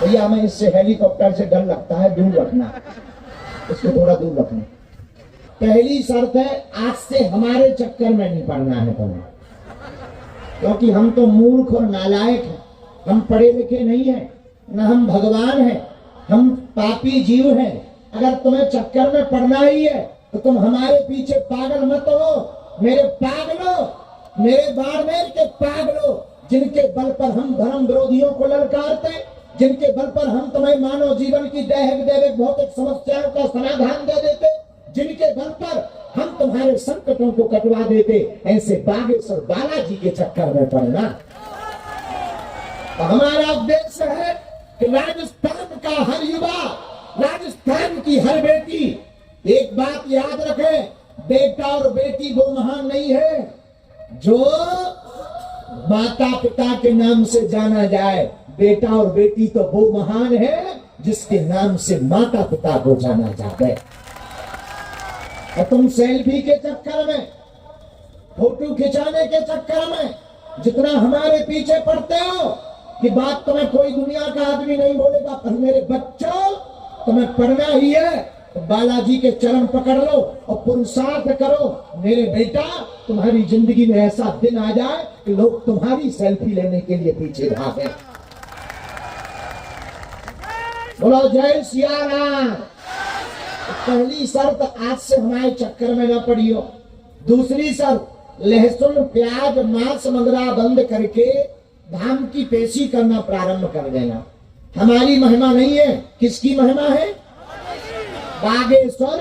भैया हमें इससे हेलीकॉप्टर से डर लगता है, दूर रखना, इसको थोड़ा दूर रखना। पहली शर्त है, आज से हमारे चक्कर में नहीं पड़ना है तुम्हें, क्योंकि हम तो मूर्ख और नालायक हैं, हम पढ़े लिखे नहीं हैं, न हम भगवान हैं, हम पापी जीव हैं। अगर तुम्हें चक्कर में पड़ना ही है तो तुम हमारे पीछे पागल मत हो। मेरे पागलों, मेरे बाड़मेर के पागलों, जिनके बल पर हम धर्म विरोधियों को ललकारते, जिनके बल पर हम तुम्हें मानव जीवन की दैहिक दैविक भौतिक समस्याओं का समाधान दे देते, जिनके बल पर हम तुम्हारे संकटों को कटवा देते, ऐसे बागेश्वर बालाजी के चक्कर में पड़ना। हमारा उद्देश्य है कि राजस्थान का हर युवा, राजस्थान की हर बेटी एक बात याद रखे, बेटा और बेटी वो महान नहीं है जो माता पिता के नाम से जाना जाए, बेटा और बेटी तो वो महान है जिसके नाम से माता पिता को जाना जाता है। और तुम सेल्फी के चक्कर में, फोटो खिंचाने के चक्कर में जितना हमारे पीछे पड़ते हो कि बात तुम्हें कोई दुनिया का आदमी नहीं बोलेगा, पर मेरे बच्चों तुम्हें पढ़ना ही है तो बालाजी के चरण पकड़ लो और पुरुषार्थ करो। मेरे बेटा, तुम्हारी जिंदगी में ऐसा दिन आ जाए कि लोग तुम्हारी सेल्फी लेने के लिए पीछे भागे। बोलो जय सिया राम। पहली शर्त, आज से हमारे चक्कर में न पड़ियो। दूसरी शर्त, लहसुन प्याज मांस वगैरह बंद करके धाम की पेशी करना प्रारंभ कर देना। हमारी महिमा नहीं है, किसकी महिमा है? बागेश्वर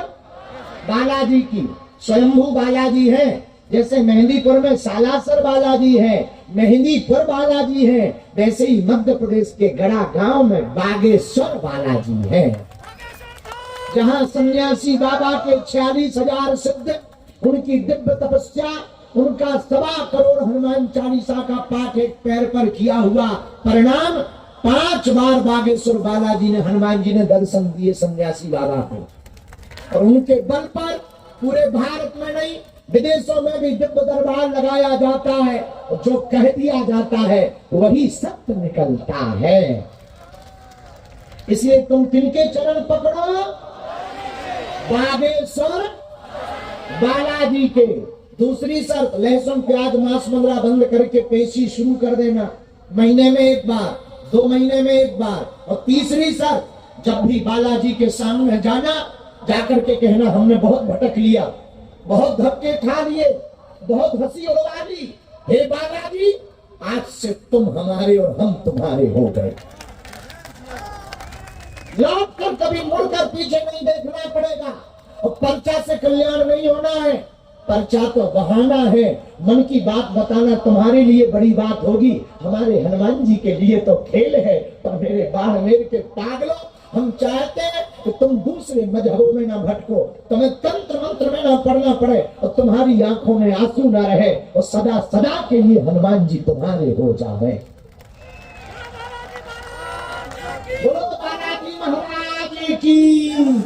बालाजी की। स्वयंभू बालाजी है, जैसे मेहंदीपुर में सालासर बालाजी है, मेहंदीपुर बालाजी है, वैसे ही मध्य प्रदेश के गड़ा गांव में बागेश्वर बालाजी है, जहां सन्यासी बाबा के 46,000 सिद्ध, उनकी दिव्य तपस्या, उनका 1.25 करोड़ हनुमान चालीसा का पाठ एक पैर पर किया हुआ परिणाम 5 बार बागेश्वर बालाजी ने, हनुमान जी ने दर्शन दिए सन्यासी बाबा को। और उनके बल पर पूरे भारत में नहीं, विदेशों में भी दिव्य दरबार लगाया जाता है, और जो कह दिया जाता है वही सत्य निकलता है। इसलिए तुम किनके चरण पकड़ो? बागेश्वर बालाजी के। दूसरी शर्त, लहसुन प्याज मांस वगैरह बंद करके पेशी शुरू कर देना, महीने में एक बार, 2 महीने में एक बार। और तीसरी शर्त, जब भी बालाजी के सामने जाना, जाकर के कहना हमने बहुत भटक लिया, बहुत धक्के खा लिए, बहुत हंसी उड़वा ली, हे बालाजी आज से तुम हमारे और हम तुम्हारे हो गए। लौट कर कभी मुड़कर पीछे नहीं देखना पड़ेगा। और पर्चा से कल्याण नहीं होना है, पर्चा तो बहाना है। मन की बात बताना तुम्हारे लिए बड़ी बात होगी, हमारे हनुमान जी के लिए तो खेल है। पर मेरे बाड़मेर के पागलों, हम चाहते हैं कि तुम दूसरे मजहबों में ना भटको, तुम्हें तंत्र मंत्र में ना पढ़ना पड़े, और तुम्हारी आंखों में आंसू ना रहे, और सदा सदा के लिए हनुमान जी तुम्हारे हो जावे। बोलो बालाजी महाराज की।